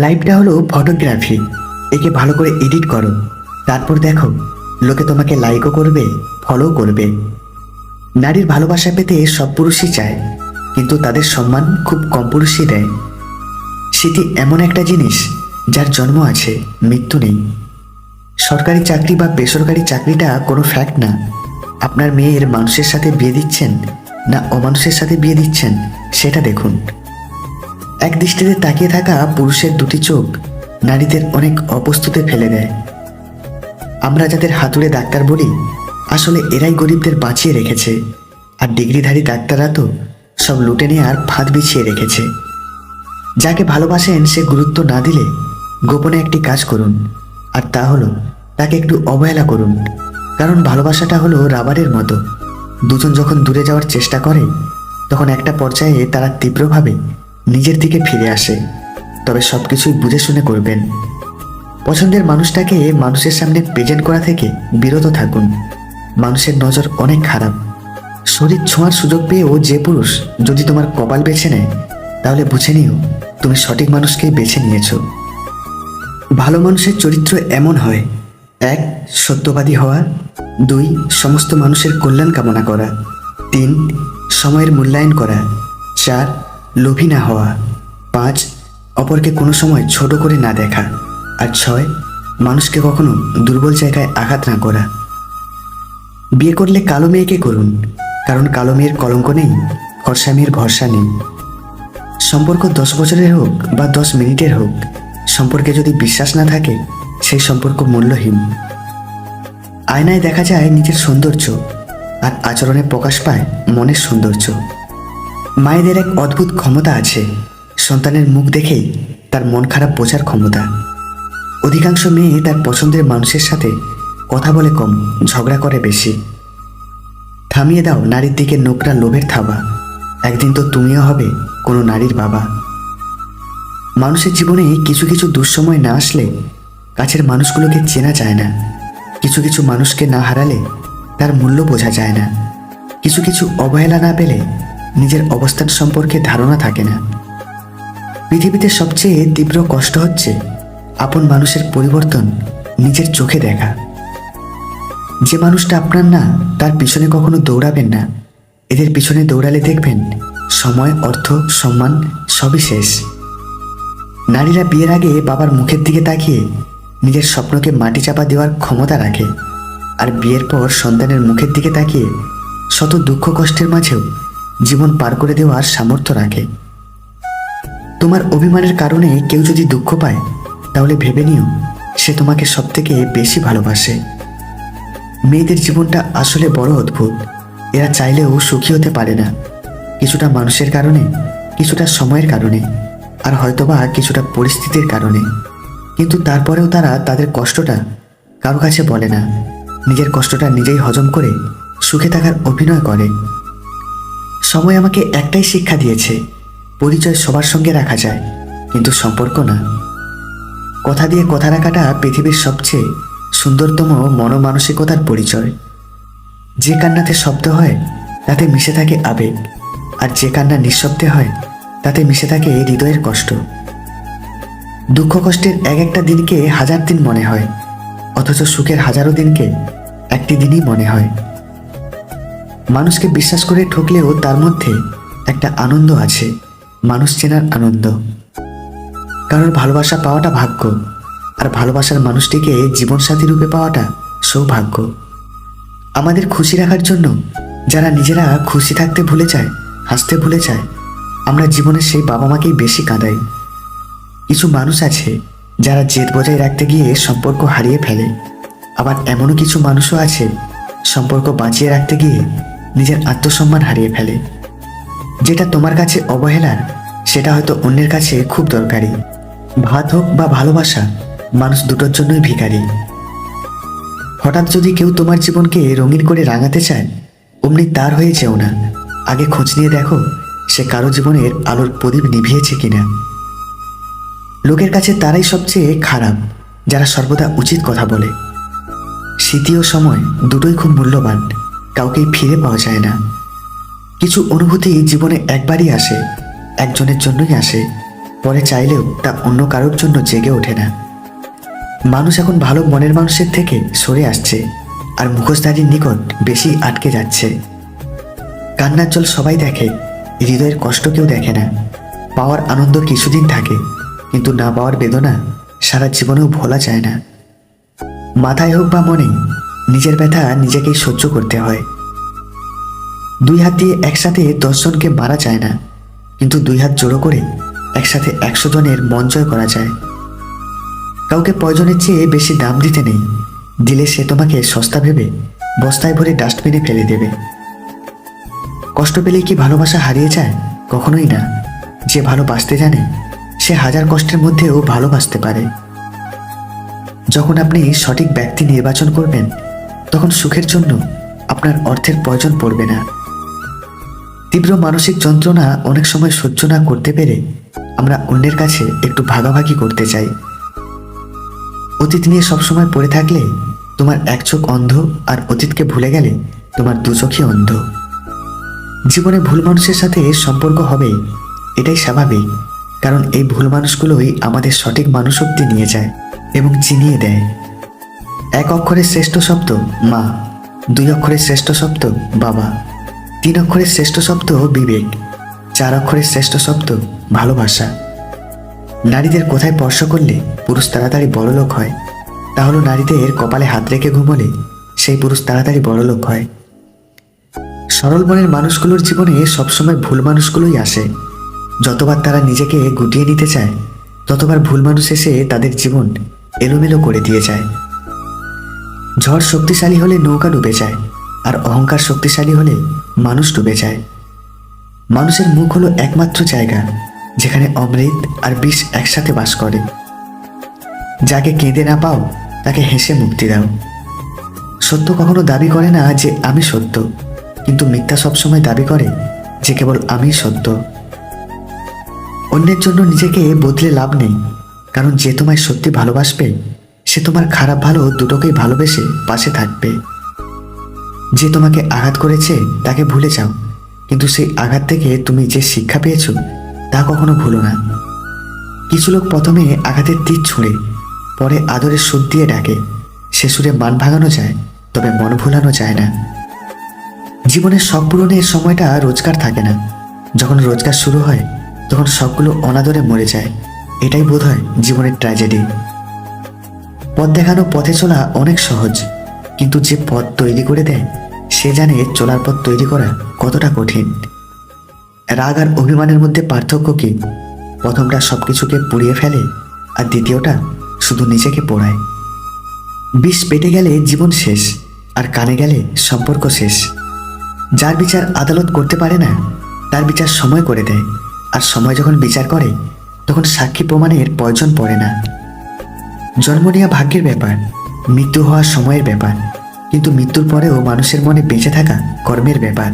লাইফটা হলো ফটোগ্রাফি। একে ভালো করে এডিট করো, তারপর দেখো লোকে তোমাকে লাইকও করবে, ফলো করবে। নারীর ভালোবাসা পেতে সব পুরুষই চায়, কিন্তু তাদের সম্মান খুব কম পুরুষই দেয়। স্মৃতি এমন একটা জিনিস যার জন্ম আছে, মৃত্যু নেই। সরকারি চাকরি বা বেসরকারি চাকরিটা কোনো ফ্যাক্ট না। আপনার মেয়ের মানুষের সাথে বিয়ে দিচ্ছেন না অমানুষের সাথে বিয়ে দিচ্ছেন সেটা দেখুন। এক দৃষ্টিতে তাকিয়ে থাকা পুরুষের দুটি চোখ নারীদের অনেক অপ্রস্তুতে ফেলে দেয়। আমরা যাদের হাতুড়ে ডাক্তার বলি, আসলে এরাই গরিবদের বাঁচিয়ে রেখেছে। আর ডিগ্রিধারী ডাক্তাররা তো সব লুটে নেওয়ার ফাঁদ বিছিয়ে রেখেছে। যাকে ভালোবাসেন সে গুরুত্ব না দিলে গোপনে একটি কাজ করুন, আর তা হলো তাকে একটু অবহেলা করুন। কারণ ভালোবাসাটা হলো রাবারের মতো, দুজন যখন দূরে যাওয়ার চেষ্টা করে তখন একটা পর্যায়ে তারা তীব্রভাবে নিজের দিকে ফিরে আসে। তবে সব কিছুই বুঝে শুনে করবেন। পছন্দের মানুষটাকে মানুষের সামনে প্রেজেন্ট করা থেকে বিরত থাকুন। মানুষের নজর অনেক খারাপ। শরীর ছোঁয়ার সুযোগ পেয়েও যে পুরুষ যদি তোমার কপাল বেছে নেয়, তাহলে বুঝে নিও তুমি সঠিক মানুষকেই বেছে নিয়েছো। ভালো মানুষের চরিত্র এমন হয়: 1. সত্যবাদী হওয়া, 2. সমস্ত মানুষের কল্যাণ কামনা করা, 3. সময়ের মূল্যায়ন করা, 4. লোভী না হওয়া, 5. অপরকে কোনো সময় ছোট করে না দেখা, আর 6. মানুষকে কখনো দুর্বল জায়গায় আঘাত না করা। বিয়ে করলে কালো মেয়েকে করুন, কারণ কালো মেয়ের কলঙ্ক নেই, ফর্সা মেয়ের ভরসা নেই। সম্পর্ক 10 বছরের হোক বা 10 মিনিটের হোক, সম্পর্কে যদি বিশ্বাস না থাকে সেই সম্পর্ক মূল্যহীন। আয়নায় দেখা যায় নিজের সৌন্দর্য, আর আচরণে প্রকাশ পায় মনের সৌন্দর্য। মায়েদের এক অদ্ভুত ক্ষমতা আছে, সন্তানের মুখ দেখেই তার মন খারাপ বোঝার ক্ষমতা। অধিকাংশ মেয়ে তার পছন্দের মানুষের সাথে কথা বলে কম, ঝগড়া করে বেশি। থামিয়ে দাও নারীর দিকে নোকরা লোভের থাবা, একদিন তো তুমিও হবে কোনো নারীর বাবা। মানুষের জীবনে কিছু কিছু দুঃসময় না আসলে কাছের মানুষগুলোকে চেনা যায় না। কিছু কিছু মানুষকে না হারালে তার মূল্য বোঝা যায় না। কিছু কিছু অবহেলা না পেলে নিজের অবস্থান সম্পর্কে ধারণা থাকে না। পৃথিবীতে সবচেয়ে তীব্র কষ্ট হচ্ছে আপন মানুষের পরিবর্তন নিজের চোখে দেখা। যে মানুষটা আপনার না, তার পিছনে কখনো দৌড়াবেন না। এদের পিছনে দৌড়ালে দেখবেন সময়, অর্থ, সম্মান সবই শেষ। নারীরা বিয়ের আগে বাবার মুখের দিকে তাকিয়ে নিজের স্বপ্নকে মাটি চাপা দেওয়ার ক্ষমতা রাখে, আর বিয়ের পর সন্তানের মুখের দিকে তাকিয়ে শত দুঃখ কষ্টের মাঝেও জীবন পার করে দেওয়ার সামর্থ্য রাখে। তোমার অভিমানের কারণে কেউ যদি দুঃখ পায়, তাহলে ভেবে নিও সে তোমাকে সবথেকে বেশি ভালোবাসে। মেয়েদের জীবনটা আসলে বড় অদ্ভুত। এরা চাইলেও সুখী হতে পারে না, কিছুটা মানুষের কারণে, কিছুটা সময়ের কারণে, আর হয়তোবা কিছুটা পরিস্থিতির কারণে। কিন্তু তারপরেও তারা তাদের কষ্টটা কারো কাছে বলে না। নিজের কষ্টটা নিজেই হজম করে সুখে থাকার অভিনয় করে। সময় আমাকে একটাই শিক্ষা দিয়েছে: পরিচয় সবার সঙ্গে রাখা যায়, কিন্তু সম্পর্ক না। কথা দিয়ে কথা রাখাটা পৃথিবীর সবচেয়ে সুন্দরতম মনমানসিকতার পরিচয়। যে কান্নাতে শব্দ হয় তাতে মিশে থাকে আবেগ, আর যে কান্না নিঃশব্দে হয় তাতে মিশে থাকে হৃদয়ের কষ্ট। দুঃখ কষ্টের এক একটা দিনকে 1000 দিন মনে হয়, অথচ সুখের হাজারো দিনকে একটি দিনই মনে হয়। মানুষকে বিশ্বাস করে ঠকলেও তার মধ্যে একটা আনন্দ আছে, মানুষ চেনার আনন্দ। কারোর ভালোবাসা পাওয়াটা ভাগ্য, আর ভালোবাসার মানুষটিকে জীবনসাথী রূপে পাওয়াটা সৌভাগ্য। আমাদের খুশি রাখার জন্য যারা নিজেরা খুশি থাকতে ভুলে যায়, হাসতে ভুলে যায়, আমরা জীবনের সেই বাবা মাকেই বেশি কাঁদাই। কিছু মানুষ আছে যারা জেদ বজায় রাখতে গিয়ে সম্পর্ক হারিয়ে ফেলে। আবার এমনও কিছু মানুষও আছে সম্পর্ক বাঁচিয়ে রাখতে গিয়ে নিজের আত্মসম্মান হারিয়ে ফেলে। যেটা তোমার কাছে অবহেলার, সেটা হয়তো অন্যের কাছে খুব দরকারি। ভাত হোক বা ভালোবাসা, মানুষ দুটোর জন্যই ভিখারি। হঠাৎ যদি কেউ তোমার জীবনকে রঙিন করে রাঙাতে চায়, অমনি তার হয়ে যেও না। আগে খোঁজ নিয়ে দেখো সে কারো জীবনের আলোর প্রদীপ নিভিয়েছে কিনা। লোকের কাছে তারাই সবচেয়ে খারাপ যারা সর্বদা উচিত কথা বলে। স্মৃতি ও সময় দুটোই খুব মূল্যবান, কাউকেই ফিরে পাওয়া যায় না। কিছু অনুভূতি জীবনে একবারই আসে, একজনের জন্যই আসে, পরে চাইলেও তা অন্য কারোর জন্য জেগে ওঠে না। মানুষ এখন ভালো মনের মানুষের থেকে সরে আসছে আর মুখোশধারীর নিকট বেশি আটকে যাচ্ছে। কান্নার জল সবাই দেখে, হৃদয়ের কষ্ট কেউ দেখে না। পাওয়ার আনন্দ কিছুদিন থাকে, কিন্তু না পাওয়ার বেদনা সারা জীবনেও ভোলা যায় না। মাথায় হোক বা মনে, নিজের ব্যথা নিজেকেই সহ্য করতে হয়। 2 হাত দিয়ে একসাথে 10 জনকে মারা যায় না, কিন্তু 2 হাত জোড়ো করে একসাথে 100 জনের মন জয় করা যায়। কাউকে প্রয়োজনের চেয়ে বেশি দাম দিতে নেই, দিলে সে তোমাকে সস্তা ভেবে বস্তায় ভরে ডাস্টবিনে ফেলে দেবে। কষ্ট পেলেই কি ভালোবাসা হারিয়ে যায়? কখনোই না। যে ভালোবাসতে জানে সে হাজার কষ্টের মধ্যেও ভালোবাসতে পারে। যখন আপনি সঠিক ব্যক্তি নির্বাচন করবেন, তখন সুখের জন্য আপনার অর্থের প্রয়োজন পড়বে না। তীব্র মানসিক যন্ত্রণা অনেক সময় সহ্য না করতে পেরে আমরা অন্যের কাছে একটু ভাগাভাগি করতে চাই। অতীত নিয়ে সবসময় পড়ে থাকলে তোমার এক চোখ অন্ধ, আর অতীতকে ভুলে গেলে তোমার 2 চোখই অন্ধ। জীবনে ভুল মানুষের সাথে সম্পর্ক হবে, এটাই স্বাভাবিক, কারণ এই ভুল মানুষগুলোই আমাদের সঠিক মানুষ অব্দি নিয়ে যায় এবং চিনিয়ে দেয়। 1 অক্ষরের শ্রেষ্ঠ শব্দ মা, 2 অক্ষরের শ্রেষ্ঠ শব্দ বাবা, 3 অক্ষরের শ্রেষ্ঠ শব্দ বিবেক, 4 অক্ষরের শ্রেষ্ঠ শব্দ ভালোবাসা। নারীদের কোথায় স্পর্শ করলে পুরুষ তাড়াতাড়ি বড়লোক হয়, তা হলো নারীদের কপালে হাত রেখে ঘুমোলে সেই পুরুষ তাড়াতাড়ি বড়লোক হয়। সরল মনের মানুষগুলোর জীবনে সবসময় ভুল মানুষগুলোই আসে। যতবার তারা নিজেকে গুটিয়ে নিতে চায়, ততবার ভুল মানুষ এসে তাদের জীবন এলোমেলো করে দিয়ে যায়। ঝড় শক্তিশালী হলে নৌকা ডুবে যায়, আর অহংকার শক্তিশালী হলে মানুষ ডুবে যায়। মানুষের মুখ হলো একমাত্র জায়গা যেখানে অমৃত আর বিষ একসাথে বাস করে। যাকে কেঁদে না পাও তাকে হেসে মুক্তি দাও। সত্য কখনো দাবি করে না যে আমি সত্য, কিন্তু মিথ্যা সবসময় দাবি করে যে কেবল আমিই সত্য। অন্যের জন্য নিজেকে বদলে লাভ নেই, কারণ যে তোমায় সত্যি ভালোবাসবে সে তোমার খারাপ ভালো দুটোকেই ভালোবেসে পাশে থাকবে। যে তোমাকে আঘাত করেছে তাকে ভুলে যাও, কিন্তু সেই আঘাত থেকে তুমি যে শিক্ষা পেয়েছো তা কখনো ভুলো না। কিছু লোক প্রথমে আঘাতের তীর ছুঁড়ে, পরে আদরের সুর দিয়ে ডাকে। সে সুরে মান ভাঙানো যায়, তবে মন ভুলানো যায় না। জীবনের শখ পূরণের সময়টা রোজগার থাকে না। যখন রোজগার শুরু হয় তখন শখগুলো অনাদরে মরে যায়। এটাই বোধ হয় জীবনের ট্র্যাজেডি। পথ দেখানো পথে চলা অনেক সহজ, কিন্তু যে পথ তৈরি করে দেয় সে জানে চলার পথ তৈরি করা কতটা কঠিন। রাগ আর অভিমানের মধ্যে পার্থক্য কি? প্রথমটা সবকিছুকে পুড়িয়ে ফেলে, আর দ্বিতীয়টা শুধু নিজেকে পোড়ায়। বিষ পেটে গেলে জীবন শেষ, আর কানে গেলে সম্পর্ক শেষ। যার বিচার আদালত করতে পারে না তার বিচার সময় করে দেয়, আর সময় যখন বিচার করে তখন সাক্ষী প্রমাণের প্রয়োজন পড়ে না। জন্ম নেওয়া ভাগ্যের ব্যাপার, মৃত্যু হওয়া সময়ের ব্যাপার, কিন্তু মৃত্যুর পরেও মানুষের মনে বেঁচে থাকা কর্মের ব্যাপার।